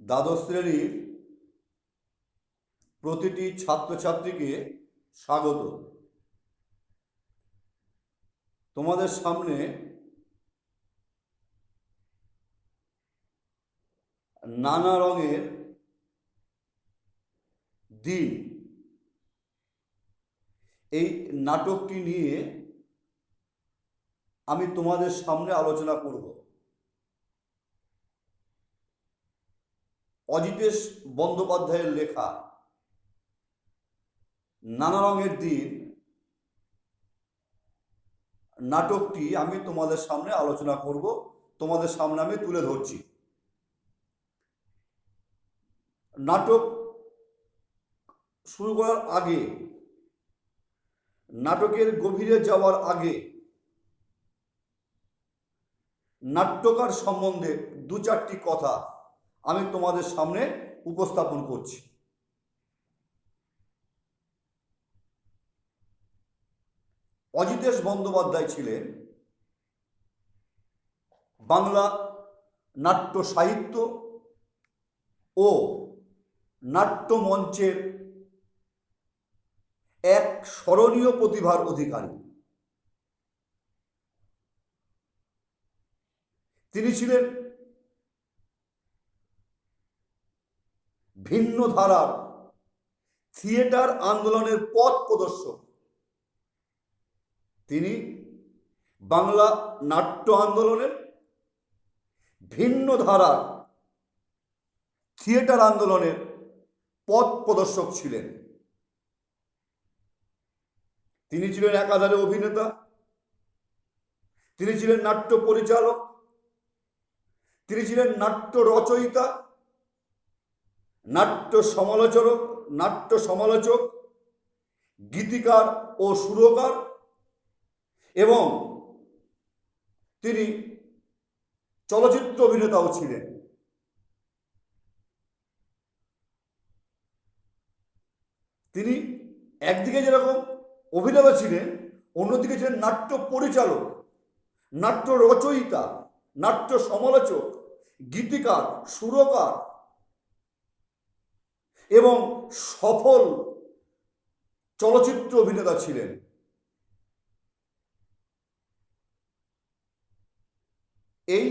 দ্বাদশ শ্রেণীর প্রতিটি ছাত্রছাত্রীকে স্বাগত। তোমাদের সামনে নানা রঙের দিন এই নাটকটি নিয়ে আমি তোমাদের সামনে আলোচনা করব। অজিতেশ বন্দ্যোপাধ্যায়ের লেখা নানা রঙের দিন নাটকটি আমি তোমাদের সামনে আলোচনা করব, তোমাদের সামনে আমি তুলে ধরছি। নাটক শুরু করার আগে, নাটকের গভীরে যাওয়ার আগে নাট্যকার সম্বন্ধে দু চারটি কথা আমি তোমাদের সামনে উপস্থাপন করছি। অজিতেশ বন্দ্যোপাধ্যায় ছিলেন বাংলা নাট্য সাহিত্য ও নাট্যমঞ্চের এক স্মরণীয় প্রতিভার অধিকারী। তিনি ছিলেন ভিন্ন ধারার থিয়েটার আন্দোলনের পথ প্রদর্শক। তিনি বাংলা নাট্য আন্দোলনের ভিন্ন ধারার থিয়েটার আন্দোলনের পথ প্রদর্শক ছিলেন। তিনি ছিলেন একাধারে অভিনেতা, তিনি ছিলেন নাট্য পরিচালক, তিনি ছিলেন নাট্য রচয়িতা, নাট্য সমালোচক, গীতিকার ও সুরকার, এবং তিনি চলচ্চিত্র অভিনেতাও ছিলেন। তিনি একদিকে যেরকম অভিনেতা ছিলেন, অন্যদিকে ছিলেন নাট্য পরিচালক, নাট্য রচয়িতা, নাট্য সমালোচক, গীতিকার, সুরকার এবং সফল চলচ্চিত্র অভিনেতা ছিলেন। এই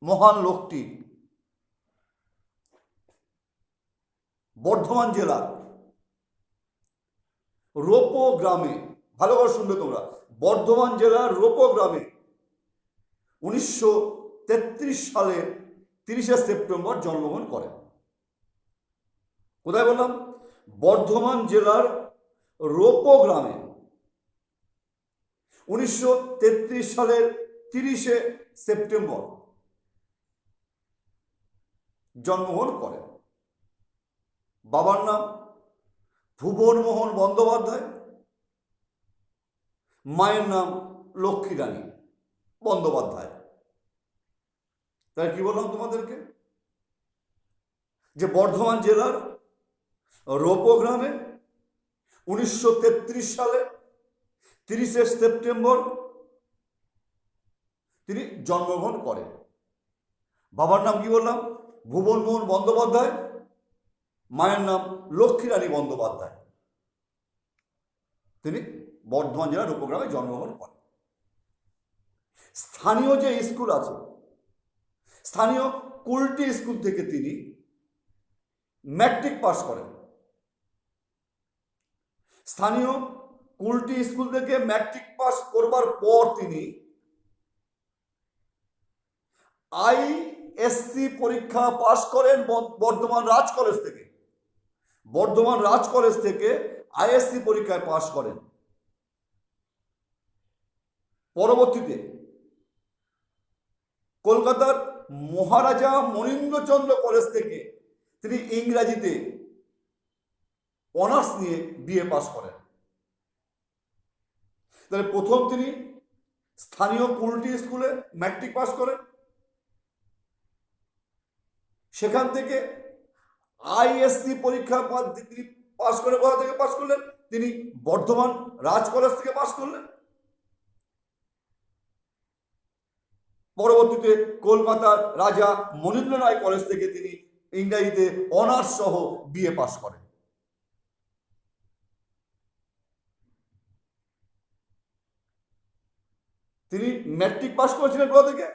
মহান লোকটি বর্ধমান জেলার রোপো গ্রামে, ভালো করে শুনবে তোমরা, বর্ধমান জেলার রোপো গ্রামে 1933 সালের 30শে সেপ্টেম্বর জন্মগ্রহণ করেন। কোথায় বললাম? বর্ধমান জেলার রোপো গ্রামে 1933 সালের 30শে সেপ্টেম্বর জন্মগ্রহণ করেন। বাবার নাম ভুবনমোহন বন্দ্যোপাধ্যায়, মায়ের নাম লক্ষ্মীরানী বন্দ্যোপাধ্যায়। তাই কি বললাম তোমাদেরকে, যে বর্ধমান জেলার রোপো গ্রামে 1933 সালে 30শে সেপ্টেম্বর তিনি জন্মগ্রহণ করেন। বাবার নাম কি বললাম? ভুবনমোহন বন্দ্যোপাধ্যায়, মায়ের নাম লক্ষ্মীরানী বন্দ্যোপাধ্যায়। তিনি বর্ধমান জেলার রোপো গ্রামে জন্মগ্রহণ করেন। স্থানীয় যে স্কুল আছে, স্থানীয় কুলটি স্কুল থেকে তিনি ম্যাট্রিক পাস করেন। স্থানীয় কুলটি স্কুল থেকে ম্যাট্রিক পাস করবার পর তিনি আইএসসি পরীক্ষা পাস করেন বর্ধমান রাজ কলেজ থেকে। বর্ধমান রাজ কলেজ থেকে আইএসসি পরীক্ষায় পাস করেন। পরবর্তীতে কলকাতার মহারাজা মনীন্দ্রচন্দ্র কলেজ থেকে তিনি ইংরাজিতে অনার্স নিয়ে বিএ পাস করেন। তাহলে প্রথম তিনি স্থানীয় কুলটি স্কুলে ম্যাট্রিক পাস করেন, সেখান থেকে আইএসসি পরীক্ষা তিনি পাস করে কোথা থেকে পাস করলেন? তিনি বর্ধমান রাজ কলেজ থেকে পাস করলেন। পরবর্তীতে কলকাতার রাজা মনীন্দ্র রায় কলেজ থেকে তিনি ইংরাজিতে অনার্স সহ বিএ পাশ করেন। তিনি ম্যাট্রিক পাশ করেছিলেন কোথা থেকে?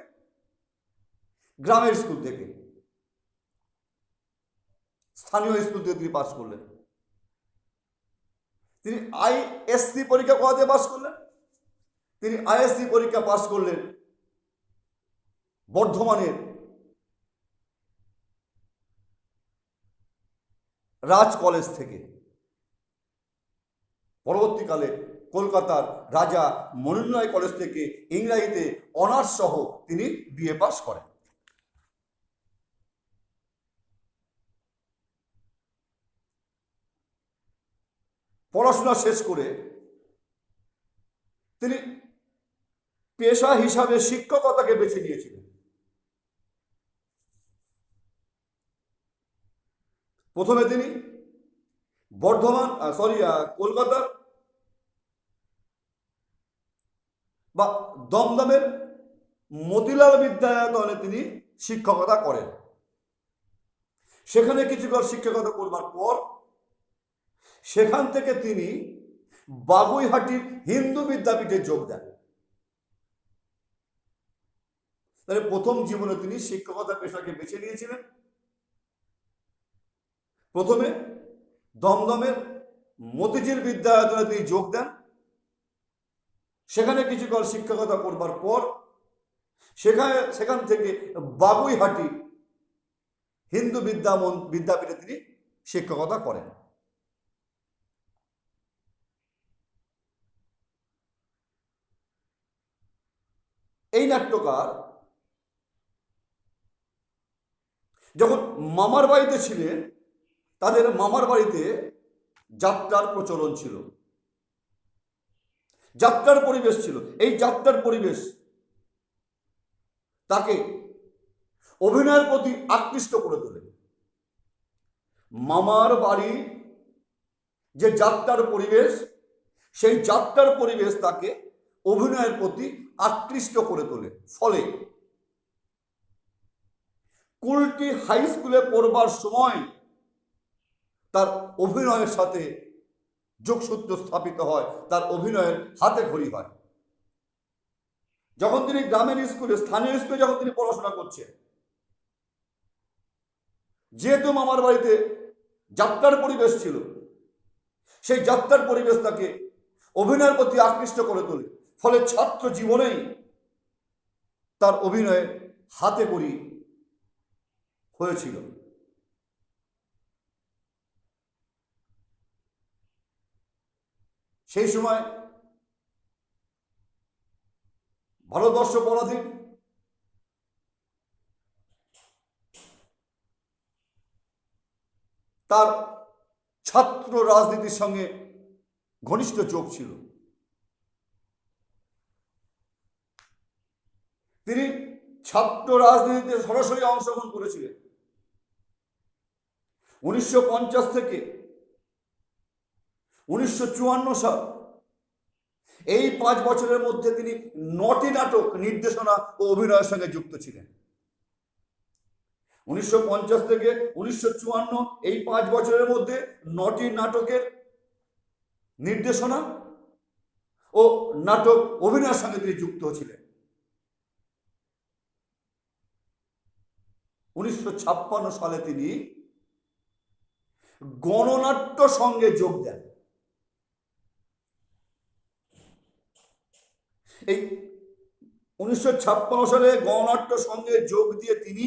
গ্রামের স্কুল থেকে, স্থানীয় স্কুল থেকে তিনি পাশ করলেন। তিনি আইএসসি পরীক্ষা কোথা থেকে পাশ করলেন? তিনি আইএসসি পরীক্ষা পাশ করলেন বর্ধমানের রাজ কলেজ থেকে। পরবর্তীকালে কলকাতার রাজা মনীন্দ্র রায় কলেজ থেকে ইংরাজিতে অনার্স সহ তিনি বিএ পাস করেন। পড়াশোনা শেষ করে তিনি পেশা হিসাবে শিক্ষকতাকে বেছে নিয়েছিলেন। প্রথমে তিনি কলকাতার বা দমদমের মতিলাল বিদ্যায়তনে তিনি শিক্ষকতা করেন। সেখানে কিছুকাল শিক্ষকতা করবার পর সেখান থেকে তিনি বাগুইহাটির হিন্দু বিদ্যাপীঠে যোগ দেন। তাহলে প্রথম জীবনে তিনি শিক্ষকতা পেশাকে বেছে নিয়েছিলেন। প্রথমে দমদমের মতিঝিল বিদ্যায়তনে তিনি যোগ দেন। সেখানে কিছুকাল শিক্ষকতা করবার পর সেখান থেকে বাগুইহাটি হিন্দু বিদ্যাপীঠে তিনি শিক্ষকতা করেন। এই নাট্যকার যখন মামার বাড়িতে ছিলেন, তাদের মামার বাড়িতে যাত্রার প্রচলন ছিল, যাত্রার পরিবেশ ছিল। এই যাত্রার পরিবেশ তাকে অভিনয়ের প্রতি আকৃষ্ট করে তোলে। মামার বাড়ি যে যাত্রার পরিবেশ, সেই যাত্রার পরিবেশ তাকে অভিনয়ের প্রতি আকৃষ্ট করে তোলে। ফলে কুলটি হাই স্কুলে পড়বার সময় তার অভিনয়ের সাথে যোগসূত্র স্থাপিত হয়, তার অভিনয়ের হাতে খড়ি হয়। যখন তিনি গ্রামের স্কুলে, স্থানীয় স্কুলে যখন তিনি পড়াশোনা করছেন, যেহেতু মামার বাড়িতে যাত্রার পরিবেশ ছিল, সেই যাত্রার পরিবেশ তাকে অভিনয়ের প্রতি আকৃষ্ট করে তোলে। ফলে ছাত্র জীবনেই তার অভিনয়ের হাতে খড়ি হয়েছিল। সেই সময় ভারতবর্ষ পরাধীন, তার ছাত্র রাজনীতির সঙ্গে ঘনিষ্ঠ যোগ ছিল। তিনি ছাত্র রাজনীতিতে সরাসরি অংশগ্রহণ করেছিলেন। 1950 থেকে 1954 সাল, এই 5 বছরের মধ্যে তিনি 9টি নাটক নির্দেশনা ও অভিনয়ের সঙ্গে যুক্ত ছিলেন। 1950 থেকে 1954 এই 5 বছরের মধ্যে 9টি নাটকের নির্দেশনা ও নাটক অভিনয়ের সঙ্গে তিনি যুক্ত ছিলেন। 1956 সালে তিনি গণনাট্য সঙ্গে যোগ দেন। এই 1956 সালে গণনাট্য সঙ্গে যোগ দিয়ে তিনি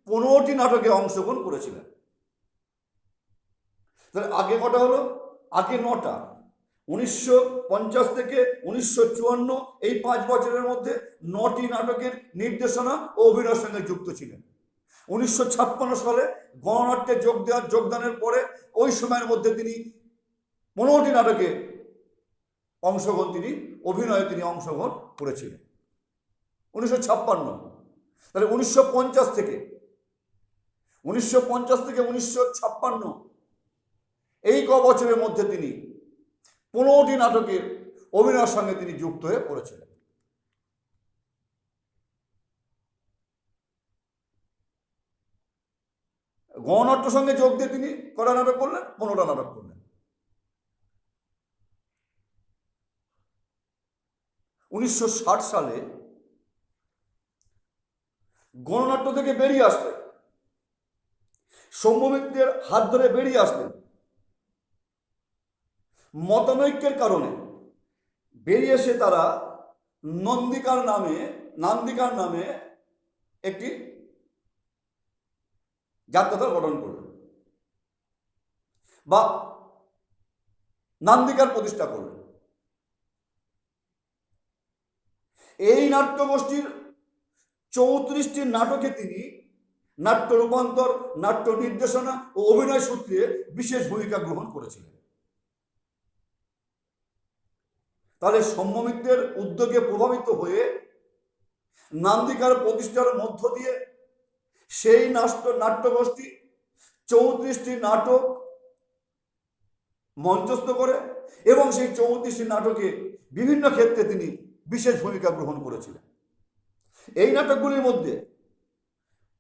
15টি নাটকে অংশগ্রহণ করেছিলেন। তাহলে আগে কটা হলো? আগে 9টা। 1950 থেকে 1954 এই 5 বছরের মধ্যে 9টি নাটকের নির্দেশনা ও অভিনয়ের সঙ্গে যুক্ত ছিলেন। 1956 সালে গণনাট্যে যোগদানের পরে ওই সময়ের মধ্যে তিনি 15টি নাটকে অভিনয়ে তিনি অংশগ্রহণ করেছিলেন। 1956। তাহলে 1950 থেকে 1956 এই বছরের মধ্যে তিনি 15টি নাটকের অভিনয়ের সঙ্গে তিনি যুক্ত হয়ে পড়েছিলেন। গণনাট্যের সঙ্গে যোগ দিয়ে তিনি কটা নাটক করলেন? 15টা নাটক করলেন। 1960 সালে গণনাট্য থেকে বেরিয়ে আসলেন, সৌম্য মিত্রের হাত ধরে বেরিয়ে আসলেন। মতানৈক্যের কারণে বেরিয়ে এসে তারা নান্দিকার নামে একটি যাত্রাদল গঠন করলেন বা নান্দিকার প্রতিষ্ঠা করলেন। এই নাট্যগোষ্ঠীর 34টি নাটকে তিনি নাট্য রূপান্তর, নাট্য নির্দেশনা ও অভিনয় সূত্রে বিশেষ ভূমিকা গ্রহণ করেছিলেন। তাহলে সৌম্য মিত্রের উদ্যোগে প্রভাবিত হয়ে নান্দিকার প্রতিষ্ঠার মধ্য দিয়ে সেই নাট্যগোষ্ঠী 34টি নাটক মঞ্চস্থ করে এবং সেই 34টি নাটকে বিভিন্ন ক্ষেত্রে তিনি বিশেষ ভূমিকা গ্রহণ করেছিলেন। এই নাটকগুলির মধ্যে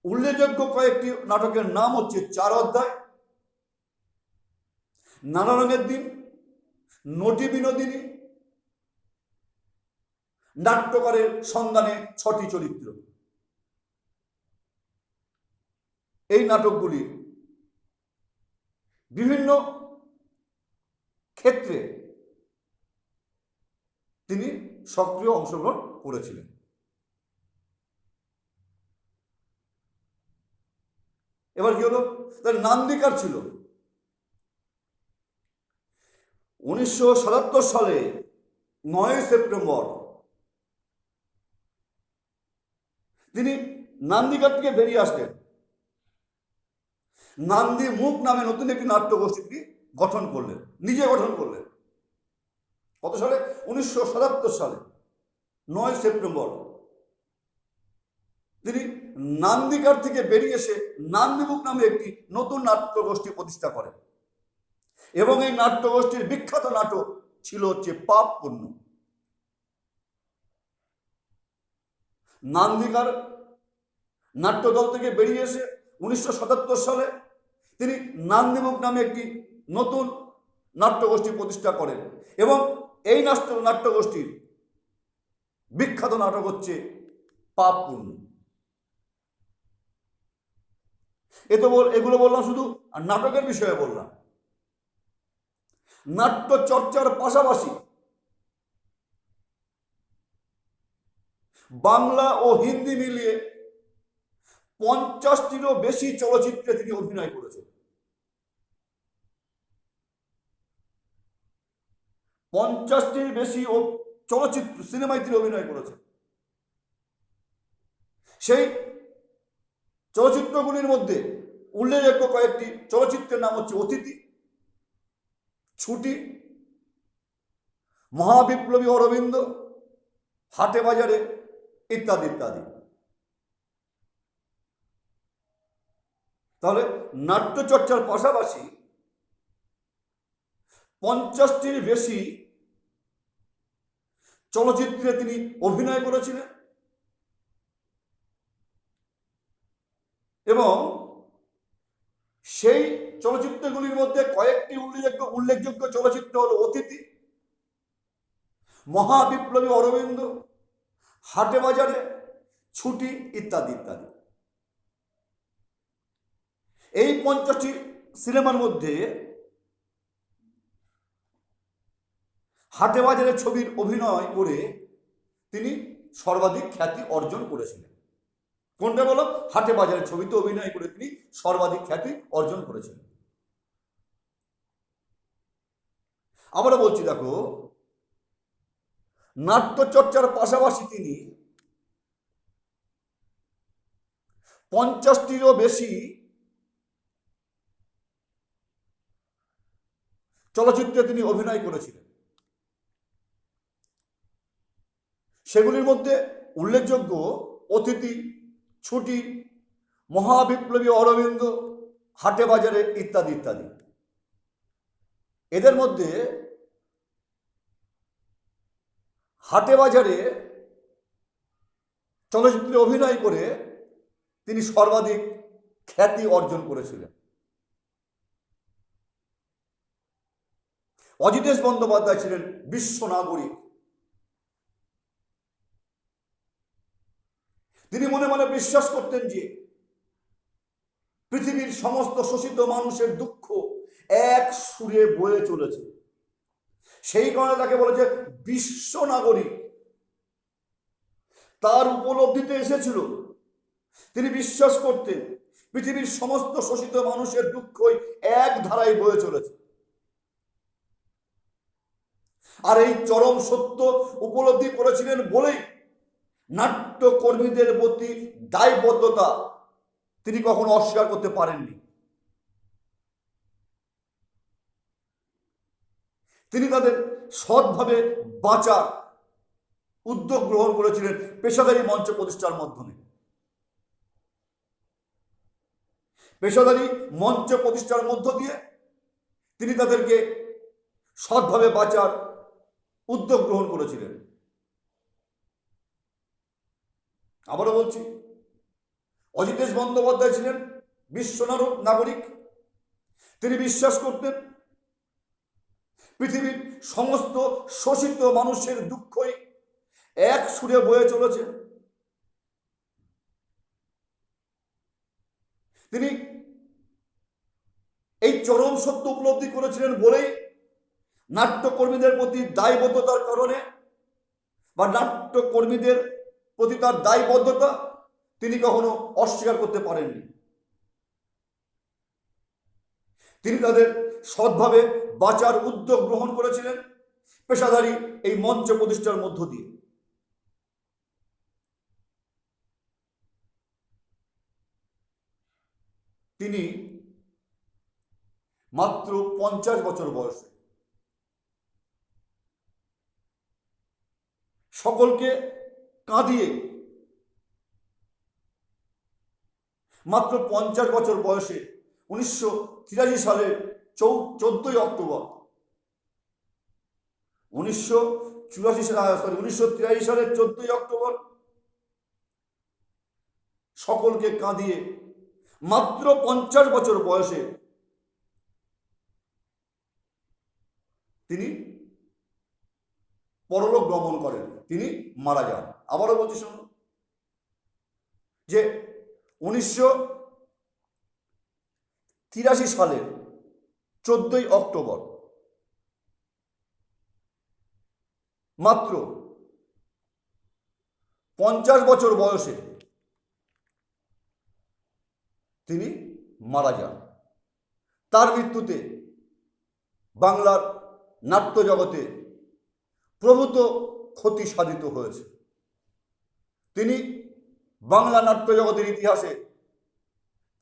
উল্লেখযোগ্য কয়েকটি নাটকের নাম হচ্ছে 4 অধ্যায়, নানা রঙের দিন, নটি বিনোদিনী, নাট্যকারের সন্ধানে 6টি চরিত্র। এই নাটকগুলি বিভিন্ন ক্ষেত্রে তিনি সক্রিয় অংশগ্রহণ করেছিলেন। এবার কি হলো? তার নান্দিকার ছিল 1977 সালে 9 সেপ্টেম্বর তিনি নান্দিকার থেকে বেরিয়ে আসলেন। নান্দি মুখ নামে নতুন একটি নাট্যগোষ্ঠী তিনি গঠন করলেন, নিজে গঠন করলেন। কত সালে? 1977 সালে 9 সেপ্টেম্বর তিনি নান্দিকার থেকে বেরিয়ে এসে নান্দিমুখ নামে একটি নতুন নাট্যগোষ্ঠী প্রতিষ্ঠা করেন এবং এই নাট্যগোষ্ঠীর বিখ্যাত নাটক ছিল হচ্ছে পাপ পুণ্য। নান্দিকার নাট্যদল থেকে বেরিয়ে এসে 1977 সালে তিনি নান্দিমুখ নামে একটি নতুন নাট্যগোষ্ঠী প্রতিষ্ঠা করেন এবং এই নাট্যগোষ্ঠীর বিখ্যাত নাটক হচ্ছে পাপ পুণ্য। এগুলো বললাম শুধু নাটকের বিষয়ে বললাম। নাট্য চর্চার পাশাপাশি বাংলা ও হিন্দি মিলিয়ে 50টিরও বেশি চলচ্চিত্রে তিনি অভিনয় করেছেন। 50টির বেশি সিনেমায় তিনি অভিনয় করেছেন। সেই চলচ্চিত্রগুলির মধ্যে উল্লেখযোগ্য কয়েকটি চলচ্চিত্রের নাম হচ্ছে অতিথি, ছুটি, মহাবিপ্লবী অরবিন্দ, হাটে বাজারে ইত্যাদি ইত্যাদি। তাহলে নাট্যচর্চার পাশাপাশি 50টির বেশি চলচ্চিত্রে তিনি অভিনয় করেছিলেন এবং সেই চলচ্চিত্রগুলির মধ্যে কয়েকটি উল্লেখযোগ্য চলচ্চিত্র হল অতিথি, মহাবিপ্লবী অরবিন্দ, হাটে বাজারে, ছুটি ইত্যাদি ইত্যাদি। এই 50টি সিনেমার মধ্যে হাটে বাজারে ছবির অভিনয় করে তিনি সর্বাধিক খ্যাতি অর্জন করেছিলেন। কোনটা বলো? হাটে বাজারে ছবিতে অভিনয় করে তিনি সর্বাধিক খ্যাতি অর্জন করেছিলেন। আবারও বলছি, দেখো, নাট্যচর্চার পাশাপাশি তিনি 50টিরও বেশি চলচ্চিত্রে তিনি অভিনয় করেছিলেন। সেগুলির মধ্যে উল্লেখযোগ্য অতিথি, ছুটি, মহাবিপ্লবী অরবিন্দ, হাটে বাজারে ইত্যাদি ইত্যাদি। এদের মধ্যে হাটে বাজারে চলচ্চিত্রে অভিনয় করে তিনি সর্বাধিক খ্যাতি অর্জন করেছিলেন। অজিতেশ বন্দ্যোপাধ্যায় ছিলেন বিশ্ব নাগরিক। তিনি মনে মনে বিশ্বাস করতেন যে পৃথিবীর সমস্ত শোষিত মানুষের দুঃখ এক সুরে বয়ে চলেছে। সেই কারণে তাকে বলেছে বিশ্ব নাগরিক। তার উপলব্ধিতে এসেছিল, তিনি বিশ্বাস করতেন পৃথিবীর সমস্ত শোষিত মানুষের দুঃখই এক ধারায় বয়ে চলেছে। আর এই চরম সত্য উপলব্ধি করেছিলেন বলেই নাট্যকর্মীদের প্রতি দায়বদ্ধতা তিনি কখনো অস্বীকার করতে পারেননি। তিনি তাদের সৎভাবে বাঁচার উদ্যোগ গ্রহণ করেছিলেন পেশাদারী মঞ্চ প্রতিষ্ঠার মাধ্যমে। পেশাদারী মঞ্চ প্রতিষ্ঠার মধ্য দিয়ে তিনি তাদেরকে সৎভাবে বাঁচার উদ্যোগ গ্রহণ করেছিলেন। আবারও বলছি, অজিতেশ বন্দ্যোপাধ্যায় ছিলেন বিশ্ব নাগরিক। তিনি বিশ্বাস করতেন পৃথিবীর সমস্ত শোষিত মানুষের দুঃখই এক সুরে বয়ে চলেছে। তিনি এই চরম সত্য উপলব্ধি করেছিলেন বলেই নাট্যকর্মীদের প্রতি দায়বদ্ধতার কারণে বা নাট্যকর্মীদের প্রতি তার দায়বদ্ধতা তিনি কখনো অস্বীকার করতে পারেননি। তিনি তাদের সৎভাবে বাঁচার উদ্যোগ গ্রহণ করেছিলেন পেশাদারী এই মঞ্চ প্রতিষ্ঠার মধ্য দিয়ে। তিনি মাত্র 50 বছর বয়সে সকলকে কাঁদিয়ে, মাত্র 50 বছর বয়সে 1983 সালের 14ই অক্টোবর 1983 সালের 14ই অক্টোবর সকলকে কাঁদিয়ে মাত্র 50 বছর বয়সে তিনি পরলোক গমন করেন, তিনি মারা যান। আবারও বলছি শুনুন যে 1983 সালের 14ই অক্টোবর মাত্র 50 বছর বয়সে তিনি মারা যান। তার মৃত্যুতে বাংলার নাট্য জগতে প্রভূত ক্ষতি সাধিত হয়েছে। তিনি বাংলা নাট্য জগতের ইতিহাসে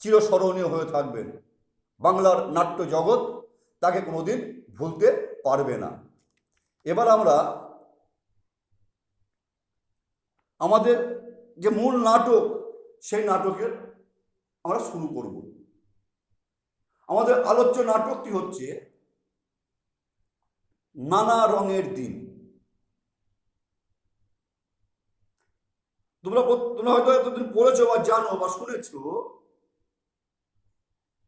চিরস্মরণীয় হয়ে থাকবেন। বাংলার নাট্য জগৎ তাকে কোনোদিন ভুলতে পারবে না। এবার আমরা আমাদের যে মূল নাটক, সেই নাটকের আমরা শুরু করব। আমাদের আলোচ্য নাটকটি হচ্ছে নানা রঙের দিন। তোমরা হয়তো এতদিন পড়েছো বা জানো বা শুনেছো,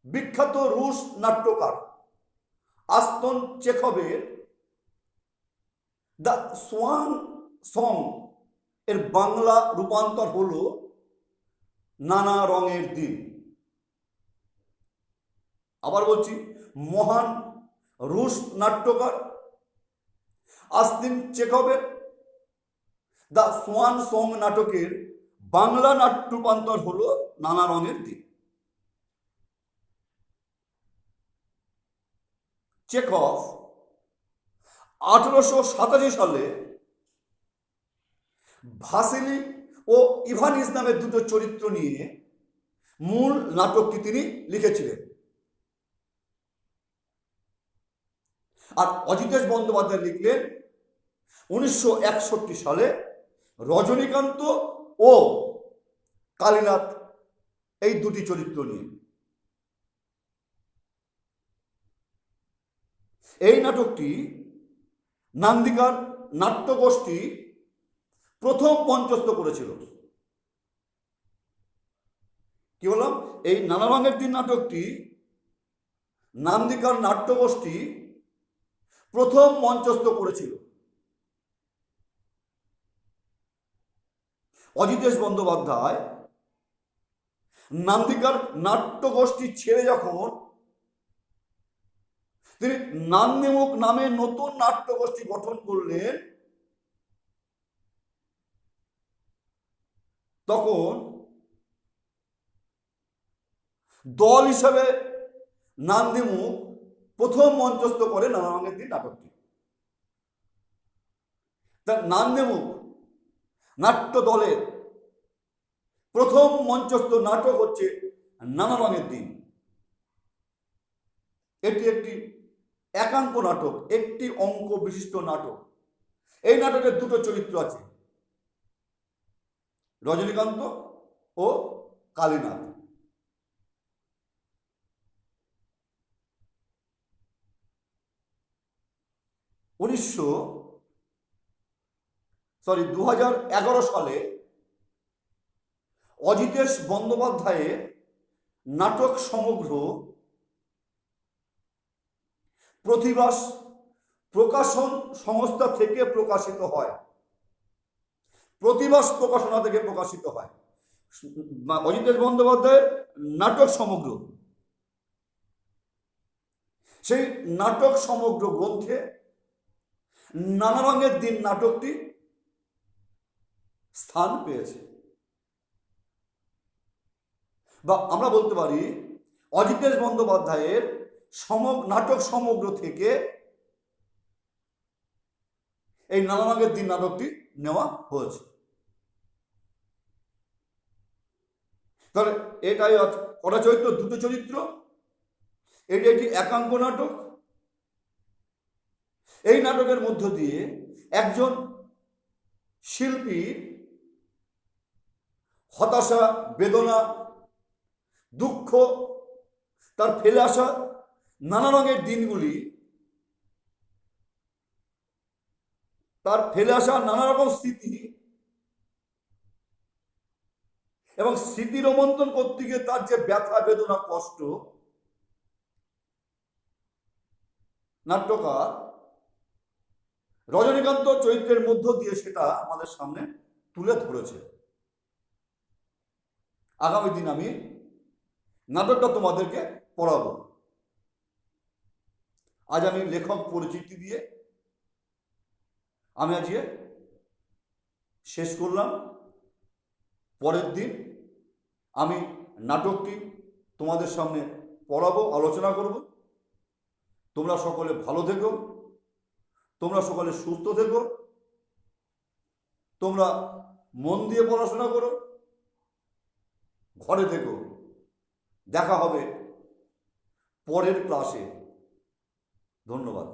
বিখ্যাত রুশ নাট্যকার আস্তন চেখভের দ্য সোয়ান সং এর বাংলা রূপান্তর হলো নানা রঙের দিন। আবার বলছি, মহান রুশ নাট্যকার আস্তিন চেখভের দ্য সোয়ান সং নাটকের বাংলা নাট্য রূপান্তর হলো নানা রঙের দিন। চেখভ 1887 সালে ভাসিলি ও ইভানিস নামের দুটো চরিত্র নিয়ে মূল নাটকটি তিনি লিখেছিলেন। আর অজিতেশ বন্দ্যোপাধ্যায় লিখলেন 1961 সালে রজনীকান্ত ও কালীনাথ এই দুটি চরিত্র নিয়ে। এই নাটকটি নান্দিকার নাট্যগোষ্ঠী প্রথম মঞ্চস্থ করেছিল। কি বললাম, এই নানা রঙের দিন নাটকটি নান্দিকার নাট্যগোষ্ঠী প্রথম মঞ্চস্থ করেছিল। অজিতেশ বন্দ্যোপাধ্যায় নান্দিকার নাট্যগোষ্ঠী ছেড়ে যখন তিনি নান্দিমুখ নামে নতুন নাট্যগোষ্ঠী গঠন করলেন, তখন দল হিসাবে নান্দিমুখ প্রথম মঞ্চস্থ করে নানা রঙের দিন নাটকটি। তার নান্দিমুখ নাট্য দলের প্রথম মঞ্চস্থ নাটক হচ্ছে নানা রঙের দিন। এটি একটি একাঙ্ক নাটক, একটি অঙ্ক বিশিষ্ট নাটক। এই নাটকের দুটো চরিত্র আছে, রজনীকান্ত ও কালীনাথ। উনিশশো 2011 সালে অজিতেশ বন্দ্যোপাধ্যায়ের নাটক সমগ্র প্রতিবাস প্রকাশন সংস্থা থেকে প্রকাশিত হয়। প্রতিবাস প্রকাশনা থেকে প্রকাশিত হয় অজিতেশ বন্দ্যোপাধ্যায়ের নাটক সমগ্র। সেই নাটক সমগ্র গ্রন্থে নানা রঙের দিন নাটকটি স্থান পেয়েছে, বা আমরা বলতে পারি অজিতেশ বন্দ্যোপাধ্যায়ের নাটক সমগ্র থেকে এই নানা রঙের দিন নাটকটি নেওয়া হয়েছে। তাহলে এটাই কটা চরিত্র, দুটো চরিত্র, এটি একটি একাঙ্ক নাটক। এই নাটকের মধ্য দিয়ে একজন শিল্পীর হতাশা, বেদনা, দুঃখ, তার ফেলে আসা নানা রঙের দিনগুলি, তার ফেলে আসা নানা রকম স্মৃতি, এবং স্মৃতি রোমন্থন করতে গিয়ে তার যে ব্যথা, বেদনা, কষ্ট, নাট্যকার রজনীকান্ত চরিত্রের মধ্য দিয়ে সেটা আমাদের সামনে তুলে ধরেছে। আগামী দিন আমি নাটকটা তোমাদেরকে পড়াবো। আজ আমি লেখক পরিচিতি দিয়ে আমি আজকে শেষ করলাম। পরের দিন আমি নাটকটি তোমাদের সামনে পড়াবো, আলোচনা করব। তোমরা সকলে ভালো থেকো, তোমরা সকলে সুস্থ থেকো, তোমরা মন দিয়ে পড়াশোনা করো, ঘরে থেকো। দেখা হবে পরের ক্লাসে। ধন্যবাদ।